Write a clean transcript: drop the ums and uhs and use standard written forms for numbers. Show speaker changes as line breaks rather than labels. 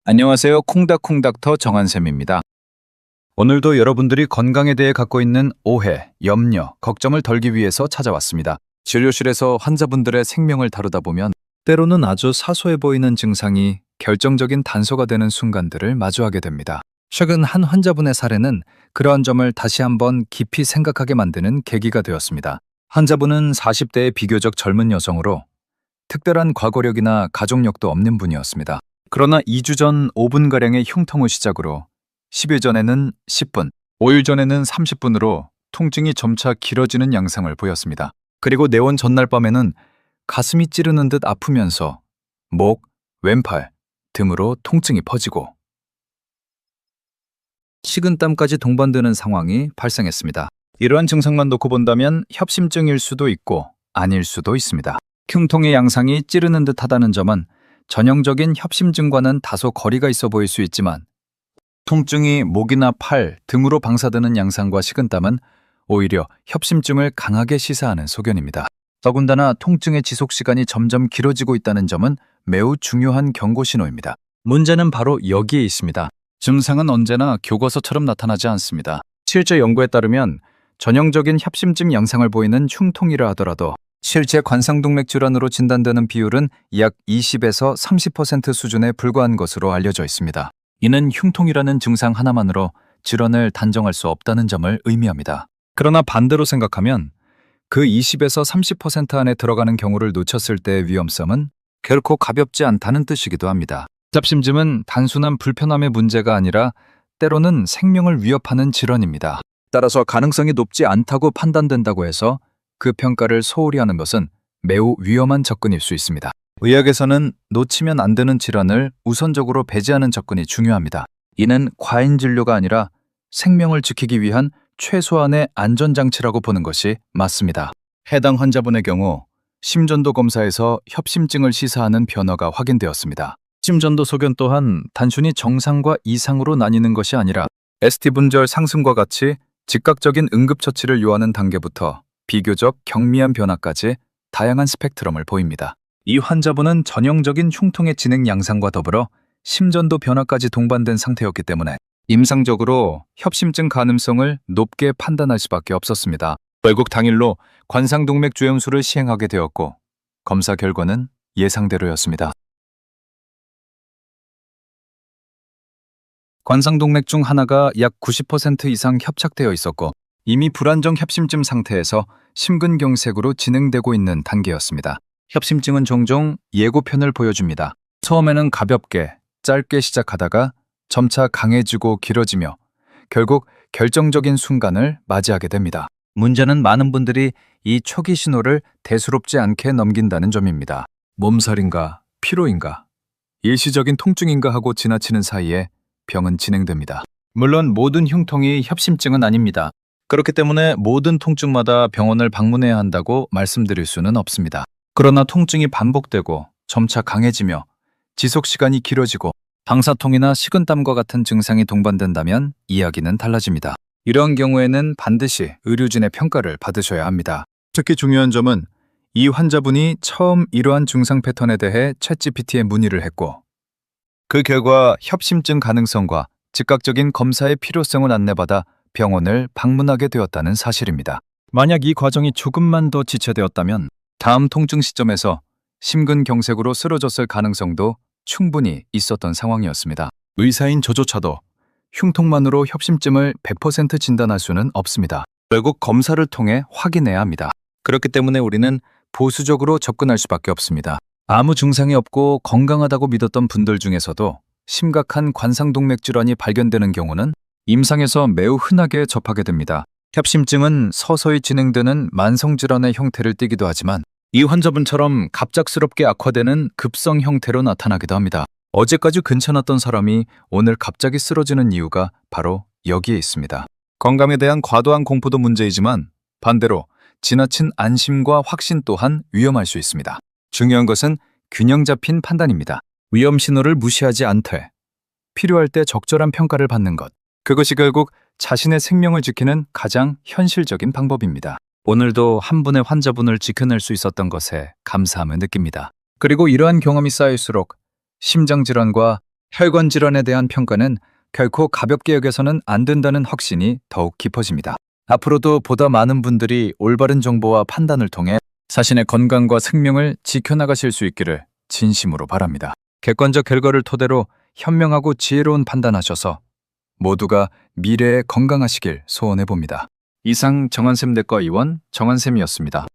안녕하세요. 콩닥콩닥터 정한쌤입니다. 오늘도 여러분들이 건강에 대해 갖고 있는 오해, 염려, 걱정을 덜기 위해서 찾아왔습니다. 진료실에서 환자분들의 생명을 다루다 보면 때로는 아주 사소해 보이는 증상이 결정적인 단서가 되는 순간들을 마주하게 됩니다. 최근 한 환자분의 사례는 그러한 점을 다시 한번 깊이 생각하게 만드는 계기가 되었습니다. 환자분은 40대의 비교적 젊은 여성으로 특별한 과거력이나 가족력도 없는 분이었습니다. 그러나 2주 전 5분가량의 흉통을 시작으로 10일 전에는 10분, 5일 전에는 30분으로 통증이 점차 길어지는 양상을 보였습니다. 그리고 내원 전날 밤에는 가슴이 찌르는 듯 아프면서 목, 왼팔, 등으로 통증이 퍼지고 식은땀까지 동반되는 상황이 발생했습니다. 이러한 증상만 놓고 본다면 협심증일 수도 있고 아닐 수도 있습니다. 흉통의 양상이 찌르는 듯 하다는 점은 전형적인 협심증과는 다소 거리가 있어 보일 수 있지만 통증이 목이나 팔, 등으로 방사되는 양상과 식은땀은 오히려 협심증을 강하게 시사하는 소견입니다. 더군다나 통증의 지속 시간이 점점 길어지고 있다는 점은 매우 중요한 경고 신호입니다. 문제는 바로 여기에 있습니다. 증상은 언제나 교과서처럼 나타나지 않습니다. 실제 연구에 따르면 전형적인 협심증 양상을 보이는 흉통이라 하더라도 실제 관상동맥 질환으로 진단되는 비율은 약 20에서 30% 수준에 불과한 것으로 알려져 있습니다. 이는 흉통이라는 증상 하나만으로 질환을 단정할 수 없다는 점을 의미합니다. 그러나 반대로 생각하면 그 20에서 30% 안에 들어가는 경우를 놓쳤을 때의 위험성은 결코 가볍지 않다는 뜻이기도 합니다. 협심증은 단순한 불편함의 문제가 아니라 때로는 생명을 위협하는 질환입니다. 따라서 가능성이 높지 않다고 판단된다고 해서 그 평가를 소홀히 하는 것은 매우 위험한 접근일 수 있습니다. 의학에서는 놓치면 안 되는 질환을 우선적으로 배제하는 접근이 중요합니다. 이는 과잉 진료가 아니라 생명을 지키기 위한 최소한의 안전장치라고 보는 것이 맞습니다. 해당 환자분의 경우 심전도 검사에서 협심증을 시사하는 변화가 확인되었습니다. 심전도 소견 또한 단순히 정상과 이상으로 나뉘는 것이 아니라 ST 분절 상승과 같이 즉각적인 응급처치를 요하는 단계부터 비교적 경미한 변화까지 다양한 스펙트럼을 보입니다. 이 환자분은 전형적인 흉통의 진행 양상과 더불어 심전도 변화까지 동반된 상태였기 때문에 임상적으로 협심증 가능성을 높게 판단할 수밖에 없었습니다. 결국 당일로 관상동맥 조영술을 시행하게 되었고 검사 결과는 예상대로였습니다. 관상동맥 중 하나가 약 90% 이상 협착되어 있었고 이미 불안정 협심증 상태에서 심근경색으로 진행되고 있는 단계였습니다. 협심증은 종종 예고편을 보여줍니다. 처음에는 가볍게, 짧게 시작하다가 점차 강해지고 길어지며 결국 결정적인 순간을 맞이하게 됩니다. 문제는 많은 분들이 이 초기 신호를 대수롭지 않게 넘긴다는 점입니다. 몸살인가, 피로인가, 일시적인 통증인가 하고 지나치는 사이에 병은 진행됩니다. 물론 모든 흉통이 협심증은 아닙니다. 그렇기 때문에 모든 통증마다 병원을 방문해야 한다고 말씀드릴 수는 없습니다. 그러나 통증이 반복되고 점차 강해지며 지속 시간이 길어지고 방사통이나 식은땀과 같은 증상이 동반된다면 이야기는 달라집니다. 이런 경우에는 반드시 의료진의 평가를 받으셔야 합니다. 특히 중요한 점은 이 환자분이 처음 이러한 증상 패턴에 대해 챗GPT에 문의를 했고 그 결과 협심증 가능성과 즉각적인 검사의 필요성을 안내받아 병원을 방문하게 되었다는 사실입니다. 만약 이 과정이 조금만 더 지체되었다면 다음 통증 시점에서 심근경색으로 쓰러졌을 가능성도 충분히 있었던 상황이었습니다. 의사인 저조차도 흉통만으로 협심증을 100% 진단할 수는 없습니다. 결국 검사를 통해 확인해야 합니다. 그렇기 때문에 우리는 보수적으로 접근할 수밖에 없습니다. 아무 증상이 없고 건강하다고 믿었던 분들 중에서도 심각한 관상동맥 질환이 발견되는 경우는 임상에서 매우 흔하게 접하게 됩니다. 협심증은 서서히 진행되는 만성질환의 형태를 띠기도 하지만 이 환자분처럼 갑작스럽게 악화되는 급성 형태로 나타나기도 합니다. 어제까지 괜찮았던 사람이 오늘 갑자기 쓰러지는 이유가 바로 여기에 있습니다. 건강에 대한 과도한 공포도 문제이지만 반대로 지나친 안심과 확신 또한 위험할 수 있습니다. 중요한 것은 균형 잡힌 판단입니다. 위험 신호를 무시하지 않되 필요할 때 적절한 평가를 받는 것. 그것이 결국 자신의 생명을 지키는 가장 현실적인 방법입니다. 오늘도 한 분의 환자분을 지켜낼 수 있었던 것에 감사함을 느낍니다. 그리고 이러한 경험이 쌓일수록 심장질환과 혈관 질환에 대한 평가는 결코 가볍게 여겨서는 안 된다는 확신이 더욱 깊어집니다. 앞으로도 보다 많은 분들이 올바른 정보와 판단을 통해 자신의 건강과 생명을 지켜나가실 수 있기를 진심으로 바랍니다. 객관적 결과를 토대로 현명하고 지혜로운 판단하셔서 모두가 미래에 건강하시길 소원해봅니다. 이상 정한샘 내과 의원 정한샘이었습니다.